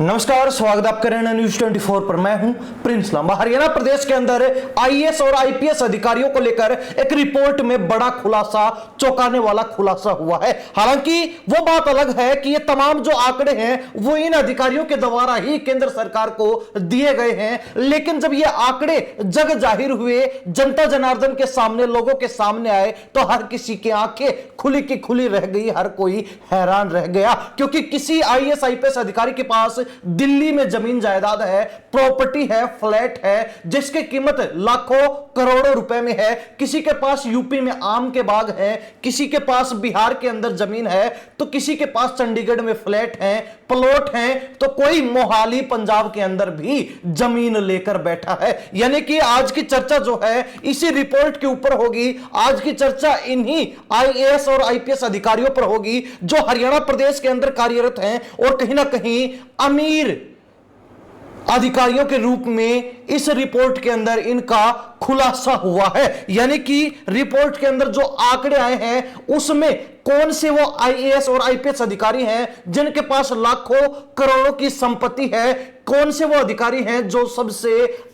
नमस्कार, स्वागत आप कर रहे हैं न्यूज 24 पर। मैं हूं प्रिंस लांबा। हरियाणा प्रदेश के अंदर आईएएस और आईपीएस अधिकारियों को लेकर एक रिपोर्ट में बड़ा खुलासा, चौंकाने वाला खुलासा हुआ है। हालांकि वो बात अलग है कि ये तमाम जो आंकड़े हैं वो इन अधिकारियों के द्वारा ही केंद्र सरकार को दिए गए हैं, लेकिन जब ये आंकड़े जग जाहिर हुए, जनता जनार्दन के सामने, लोगों के सामने आए, तो हर किसी की आंखें खुली की खुली रह गई, हर कोई हैरान रह गया। क्योंकि किसी आईएएस आईपीएस अधिकारी के पास दिल्ली में जमीन जायदाद है, प्रॉपर्टी है, फ्लैट है, जिसकी कीमत लाखों करोड़ों रुपए में है। किसी के पास यूपी में आम के बाग है, किसी के पास बिहार के अंदर जमीन है, तो किसी के पास चंडीगढ़ में फ्लैट है, प्लॉट है, तो कोई मोहाली पंजाब के अंदर भी जमीन लेकर बैठा है। यानी कि आज की चर्चा जो है इसी रिपोर्ट के ऊपर होगी। आज की चर्चा इन्हीं आईएएस और आईपीएस अधिकारियों पर होगी जो हरियाणा प्रदेश के अंदर कार्यरत हैं और कहीं ना कहीं अमीर अधिकारियों के रूप में इस रिपोर्ट के अंदर इनका खुलासा हुआ है। यानी कि रिपोर्ट के अंदर जो आंकड़े आए हैं उसमें कौन से वो आईएएस और आईपीएस अधिकारी हैं जिनके पास लाखों करोड़ों की संपत्ति है, कौन से वो अधिकारी हैं जो सबसे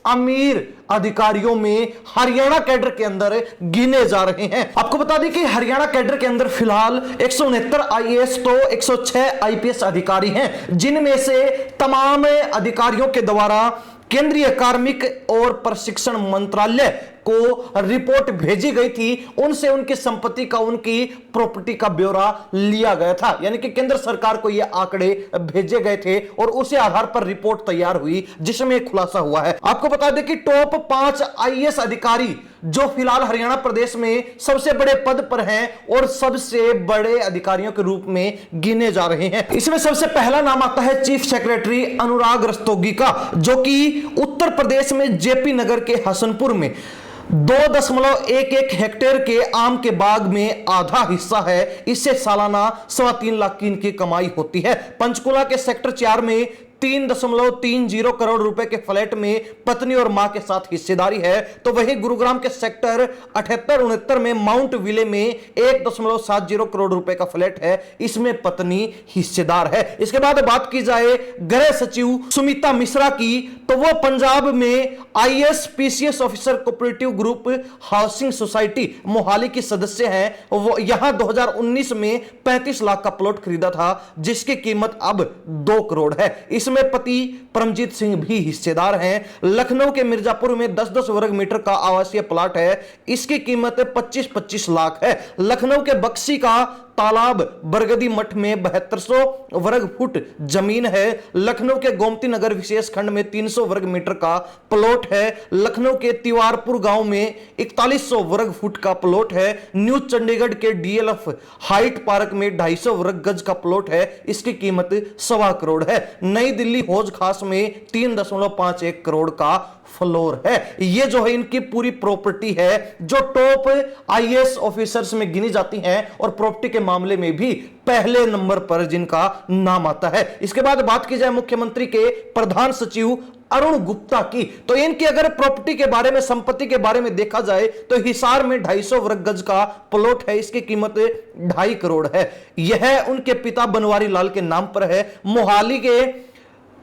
अमीर अधिकारियों में हरियाणा कैडर के अंदर गिने जा रहे हैं। आपको बता दें कि हरियाणा कैडर के अंदर फिलहाल 169 आईएएस तो 106 आईपीएस अधिकारी हैं, जिनमें से तमाम अधिकारियों के द्वारा केंद्रीय कार्मिक और प्रशिक्षण मंत्रालय को रिपोर्ट भेजी गई थी। उनसे उनकी संपत्ति का, उनकी प्रॉपर्टी का ब्यौरा लिया गया था। यानी कि केंद्र सरकार को यह आंकड़े भेजे गए थे और उसी आधार पर रिपोर्ट तैयार हुई जिसमें खुलासा हुआ है। आपको बता दें कि टॉप 5 आईएएस अधिकारी जो फिलहाल हरियाणा प्रदेश में सबसे बड़े पद पर हैं और सबसे बड़े अधिकारियों के रूप में गिने जा रहे हैं। इसमें सबसे पहला नाम आता है चीफ सेक्रेटरी अनुराग रस्तोगी का, जो कि उत्तर प्रदेश में जेपी नगर के हसनपुर में 2.11 हेक्टेयर के आम के बाग में आधा हिस्सा है। इससे सालाना 3.25 लाख की इनकी कमाई होती है। पंचकुला के सेक्टर 4 में 3.30 करोड़ रुपए के फ्लैट में पत्नी और मां के साथ हिस्सेदारी है। तो वही गुरुग्राम के सेक्टर 78-69 में माउंट विले में 1.70 करोड़ रुपए का फ्लैट है, इसमें पत्नी हिस्सेदार है। इसके बाद बात की जाए गृह सचिव सुमिता मिश्रा की, तो वो पंजाब में IAS PCS officer cooperative group housing society Mohali की सदस्य हैं। वो यहां 2019 में 35 लाख का प्लॉट खरीदा था, जिसकी कीमत अब 2 करोड़ है। इसमें पति परमजीत सिंह भी हिस्सेदार हैं। लखनऊ के मिर्जापुर में 10-10 वर्ग मीटर का आवासीय प्लॉट है, इसकी कीमत 25-25 लाख है। लखनऊ के बक्सी का तालाब बरगदी मठ में 7200 वर्ग फुट जमीन है। लखनऊ के गोमती नगर विशेष खंड में 300 वर्ग मीटर का प्लॉट है। लखनऊ के तिवारपुर गांव में 4100 वर्ग फुट का प्लॉट है। न्यू चंडीगढ़ के डीएलएफ हाइट पार्क में 250 वर्ग गज का प्लॉट है, इसकी कीमत 1.25 करोड़ है। नई दिल्ली हौज खास में 3.51 करोड़ का फ्लोर है। ये जो है इनकी पूरी प्रॉपर्टी है जो टॉप आईएएस ऑफिसर्स में गिनी जाती हैं और प्रॉपर्टी के मामले में भी पहले नंबर पर जिनका नाम आता है। इसके बाद बात की जाए मुख्यमंत्री के प्रधान सचिव अरुण गुप्ता की, तो इनकी अगर प्रॉपर्टी के बारे में, संपत्ति के बारे में देखा जाए तो हिसार में 250 वर्ग गज का प्लॉट है, इसकी कीमत 2.5 करोड़ है। यह उनके पिता बनवारी लाल के नाम पर है। मोहाली के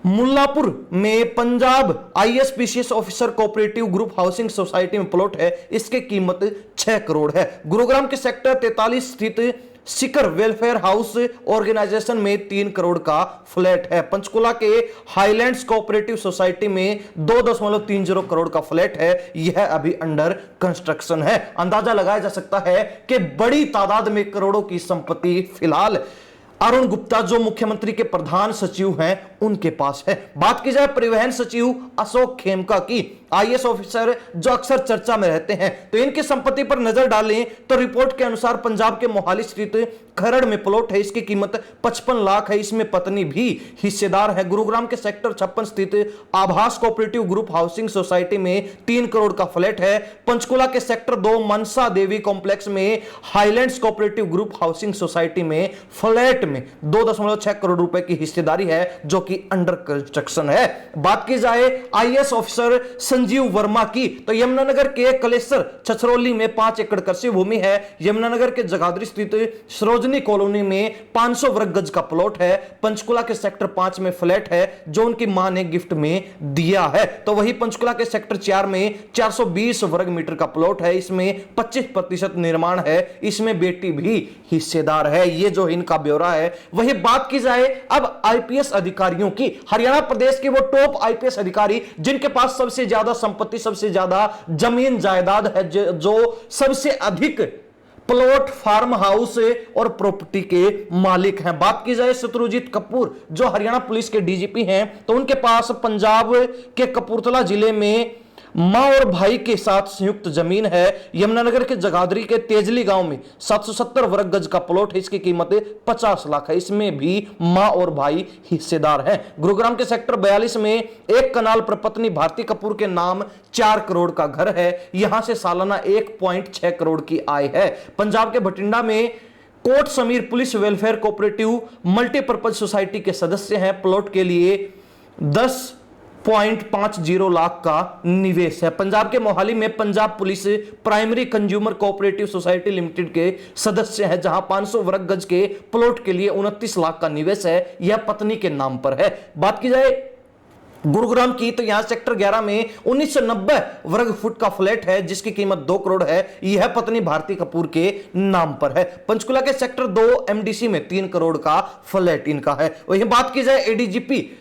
मुल्लापुर में Punjab IAS PCS officer cooperative group housing society में प्लॉट है, इसकी कीमत 6 करोड़ है। गुरुग्राम के सेक्टर 43 स्थित शिखर वेलफेयर हाउस ऑर्गेनाइजेशन में 3 करोड़ का फ्लैट है। पंचकुला के हाईलैंड्स कोऑपरेटिव सोसाइटी में 2.30 करोड़ का फ्लैट है, यह अभी अंडर कंस्ट्रक्शन है। अंदाजा लगाया जा सकता है कि बड़ी तादाद में करोड़ों की संपत्ति फिलहाल अरुण गुप्ता जो मुख्यमंत्री के प्रधान सचिव हैं उनके पास है। बात की जाए परिवहन सचिव अशोक खेमका की, आईएएस ऑफिसर जो अक्सर चर्चा में रहते हैं, तो इनकी संपत्ति पर नजर डालें तो रिपोर्ट के अनुसार पंजाब के मोहाली स्थित खरड़ में प्लॉट है, इसकी कीमत 55 लाख है, इसमें पत्नी भी हिस्सेदार है। गुरुग्राम के सेक्टर 56 स्थित आभास कोऑपरेटिव ग्रुप हाउसिंग सोसाइटी में 3 करोड़ का फ्लैट है। पंचकुला के सेक्टर 2 मनसा देवी कॉम्प्लेक्स में highlands cooperative group housing society में फ्लैट में 2.6 करोड़ रुपए की हिस्सेदारी है, जो कि की अंडर कंस्ट्रक्शन है। बात की जाए आईएएस ऑफिसर संजीव वर्मा की, तो यमुनानगर के कलेसर छछरौली में 5 एकड़ कृषि भूमि है। यमुनानगर के जगाधरी स्थित सरोजनी कॉलोनी में 500 वर्ग गज का प्लॉट है। पंचकुला के सेक्टर 5 में फ्लैट है जो उनकी मां ने गिफ्ट में दिया है। तो वही पंचकुला के सेक्टर 4 में 420 वर्ग मीटर का प्लॉट है, इसमें 25% निर्माण है, इसमें बेटी भी हिस्सेदार है। ये जो इनका ब्यौरा है। वही बात की जाए अब आईपीएस अधिकारियों की, हरियाणा प्रदेश के वो टॉप आईपीएस अधिकारी जिनके पास सबसे ज्यादा संपत्ति, सबसे ज्यादा जमीन जायदाद है, जो सबसे अधिक प्लॉट, फार्म हाउस और प्रॉपर्टी के मालिक हैं। बात की जाए शत्रुजीत कपूर जो हरियाणा पुलिस के डीजीपी हैं, तो उनके पास पंजाब के कपूरथला जिले में मां और भाई के साथ संयुक्त जमीन है। यमुनानगर के जगाधरी के तेजली गांव में 770 वर्ग गज का प्लॉट है, इसकी कीमत 50 लाख है, इसमें भी मां और भाई हिस्सेदार हैं। गुरुग्राम के सेक्टर 42 में एक कनाल पर पत्नी भारती कपूर के नाम 4 करोड़ का घर है, यहां से सालाना 1.6 करोड़ की आय है। पंजाब के भटिंडा में Kot Samir police welfare cooperative multipurpose society के सदस्य हैं। प्लॉट के लिए 10.50 लाख का निवेश है। पंजाब के मोहाली में Punjab police primary consumer cooperative society limited के सदस्य हैं, जहां 500 वर्ग गज के प्लॉट के लिए 29 लाख का निवेश है, यह पत्नी के नाम पर है। बात की जाए गुरुग्राम की, तो यहां सेक्टर 11 में 1990 वर्ग फुट का फ्लैट है जिसकी कीमत 2 करोड़ है, यह पत्नी भारती कपूर के नाम पर है। पंचकुला के सेक्टर 2 एमडीसी में 3 करोड़ का फ्लैट इनका है। वहीं बात की जाए ADGP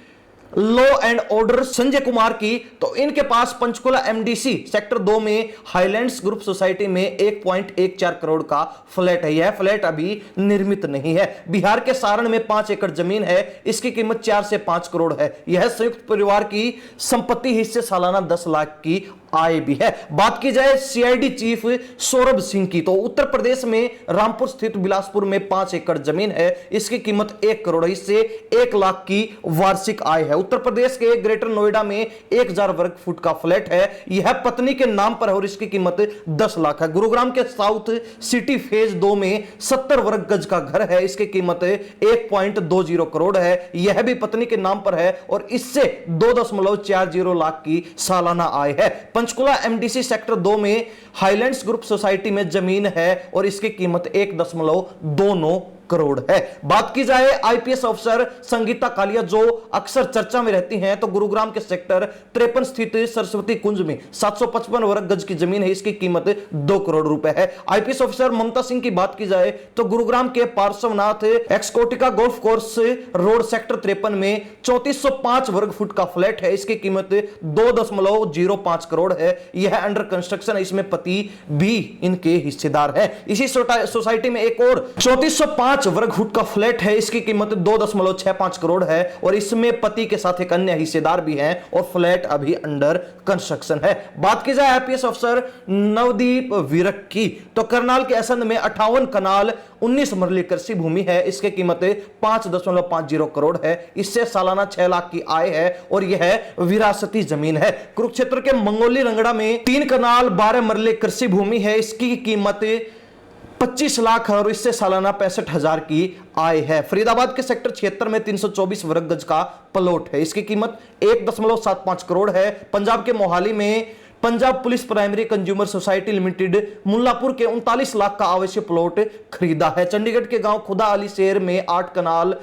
law and order Sanjay Kumar की, तो इनके पास पंचकुला एमडीसी सेक्टर 2 में हाईलैंड्स ग्रुप सोसाइटी में 1.14 करोड़ का फ्लैट है। यह फ्लैट अभी निर्मित नहीं है। बिहार के सारण में 5 एकड़ जमीन है, इसकी कीमत 4 से 5 करोड़ है। यह संयुक्त परिवार की संपत्ति हिस्से सालाना 10 लाख की आय भी है। बात की जाए सीआईडी चीफ सौरभ सिंह की, तो उत्तर प्रदेश में रामपुर स्थित बिलासपुर में 5 एकड़ जमीन है, इसकी कीमत 1 करोड़ है, इससे 1 लाख की वार्षिक आय है। उत्तर प्रदेश के ग्रेटर नोएडा में 1000 वर्ग फुट का फ्लैट है, यह पत्नी के नाम पर है और इसकी कीमत 10 लाख है। गुरुग्राम के साउथ सिटी फेज 2 में 70 वर्ग गज का घर है, इसकी कीमत 1.20 करोड़ है, यह भी पत्नी के नाम पर है और इससे 2.40 लाख की सालाना आय है। पंचकुला एमडीसी सेक्टर 2 में हाईलैंड्स ग्रुप सोसाइटी में जमीन है और इसकी कीमत 1.29 करोड़ है। बात की जाए आईपीएस अफसर संगीता कालिया जो अक्सर चर्चा में रहती हैं, तो गुरुग्राम के सेक्टर 53 स्थित सरस्वती कुंज में 755 वर्ग गज की जमीन है, इसकी कीमत 2 करोड़ रुपए है। आईपीएस अफसर ममता सिंह की बात की जाए तो गुरुग्राम के Parsvnath Exotica golf course road sector 53 में 3405 वर्ग फुट का फ्लैट है, इसकी कीमत 2.05 करोड़ है, यह अंडर कंस्ट्रक्शन है, इसमें पति भी इनके हिस्सेदार है। इसी सोसाइटी में एक और 3405 वर्ग फुट का फ्लैट है, इसकी कीमत 2.65 करोड़ है और इसमें पति के साथ एक अन्य हिस्सेदार भी हैं और फ्लैट अभी अंडर कंस्ट्रक्शन है। बात की जाए आईपीएस अफसर नवदीप विरक की, तो करनाल के असंध में 58 कनाल 19 मरली कृषि भूमि है, इसकी कीमत 5.50 करोड़ है, इससे सालाना 6 लाख की आय है और यह विरासती जमीन है। कुरुक्षेत्र के मंगोली रंगड़ा में 3 कनाल 12 मरली कृषि भूमि है, इसकी कीमत 25 लाख और इससे सालाना 65,000 की आय है। फरीदाबाद के सेक्टर 76 में 324 वर्ग गज का प्लॉट है, इसकी कीमत 1.75 करोड़ है। पंजाब के मोहाली में Punjab police primary consumer society limited Mullapur के 39 लाख का आवश्यक प्लॉट खरीदा है। चंडीगढ़ के गांव खुदा अली शेर में 8 कनाल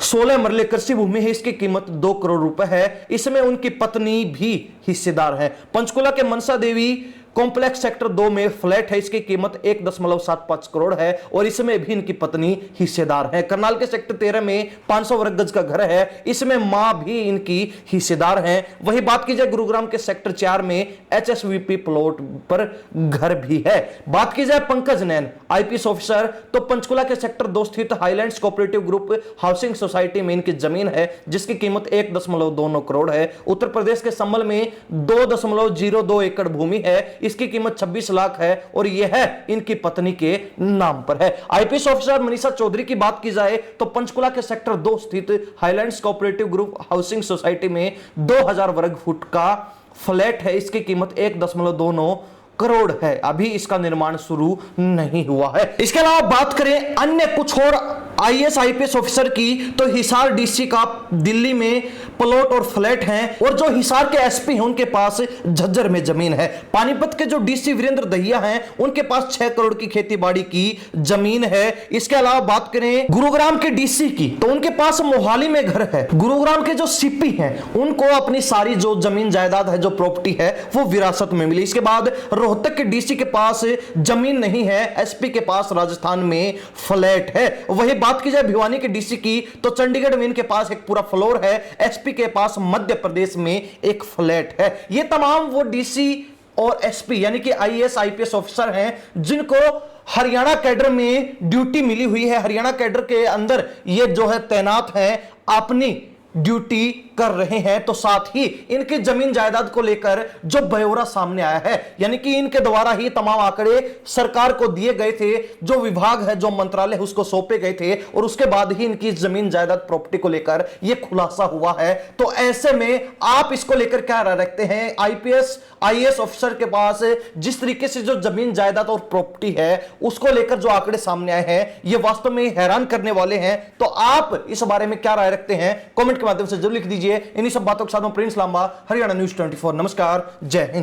16 मरले कृषि भूमि है, इसकी कीमत 2 करोड़ रुपए है, इसमें उनकी पत्नी भी हिस्सेदार है। पंचकुला के मनसा देवी कॉम्प्लेक्स सेक्टर 2 में फ्लैट है, इसकी कीमत 1.75 करोड़ है और इसमें भी इनकी पत्नी हिस्सेदार है। करनाल के सेक्टर 13 में 500 वर्ग गज का घर है, इसमें मां भी इनकी हिस्सेदार हैं। वही बात की जाए गुरुग्राम के सेक्टर 4 में एचएसवीपी प्लॉट पर घर भी है। बात की जाए पंकज नैन आईपीएस ऑफिसर, तो पंचकुला के सेक्टर 2 स्थित highlands cooperative group housing society में इनकी जमीन है जिसकी कीमत 1.29 करोड़ है। उत्तर प्रदेश के संबल में 2.02 एकड़ भूमि है, इसकी कीमत 26 लाख है और यह इनकी पत्नी के नाम पर है। आईपीएस ऑफिसर मनीषा चौधरी की बात की जाए तो पंचकुला के सेक्टर 2 स्थित highlands cooperative group housing society में 2000 वर्ग फुट का फ्लैट है, इसकी कीमत 1.29 करोड़ है, अभी इसका निर्माण शुरू नहीं हुआ है। इसके अलावा बात करें अन्य कुछ और आईएएस आईपीएस ऑफिसर की तो हिसार डीसी का दिल्ली में प्लॉट और फ्लैट हैं, और जो हिसार के एसपी हैं उनके पास झज्जर में जमीन है। पानीपत के जो डीसी वीरेंद्र दहिया हैं उनके पास 6 करोड़ की खेतीबाड़ी की जमीन है। इसके अलावा बात करें गुरुग्राम के डीसी की तो उनके पास मोहाली में घर है। गुरुग्राम के जो सीपी हैं उनको अपनी सारी जो जमीन जायदाद है, जो प्रॉपर्टी है, वो विरासत में मिली। इसके बाद रोहतक के डीसी के पास जमीन नहीं है, एसपी के पास राजस्थान में फ्लैट है। वही बात की जाए भिवानी के डीसी की तो चंडीगढ़ में इनके पास एक पूरा फ्लोर है, एसपी के पास मध्य प्रदेश में एक फ्लैट है। ये तमाम वो डीसी और एसपी यानी कि आईएएस आईपीएस ऑफिसर हैं जिनको हरियाणा कैडर में ड्यूटी मिली हुई है। हरियाणा कैडर के अंदर ये जो है तैनात हैं, अपनी ड्यूटी कर रहे हैं। तो साथ ही इनकी जमीन जायदाद को लेकर जो ब्यौरा सामने आया है, यानी कि इनके द्वारा ही तमाम आंकड़े सरकार को दिए गए थे, जो विभाग है, जो मंत्रालय उसको सौंपे गए थे, और उसके बाद ही इनकी जमीन जायदाद प्रॉपर्टी को लेकर यह खुलासा हुआ है। तो ऐसे में आप इसको लेकर क्या राय रखते हैं? आईपीएस आईएएस ऑफिसर के पास जिस तरीके से जो जमीन जायदाद और प्रॉपर्टी है उसको लेकर जो आंकड़े सामने आए हैं, ये वास्तव में हैरान करने वाले हैं। तो आप इस बारे में क्या राय रखते हैं? कमेंट के माध्यम से जरूर लिख दीजिए। इन्हीं सब बातों के साथ प्रिंस लांबा, हरियाणा न्यूज़ 24। नमस्कार, जय हिंद।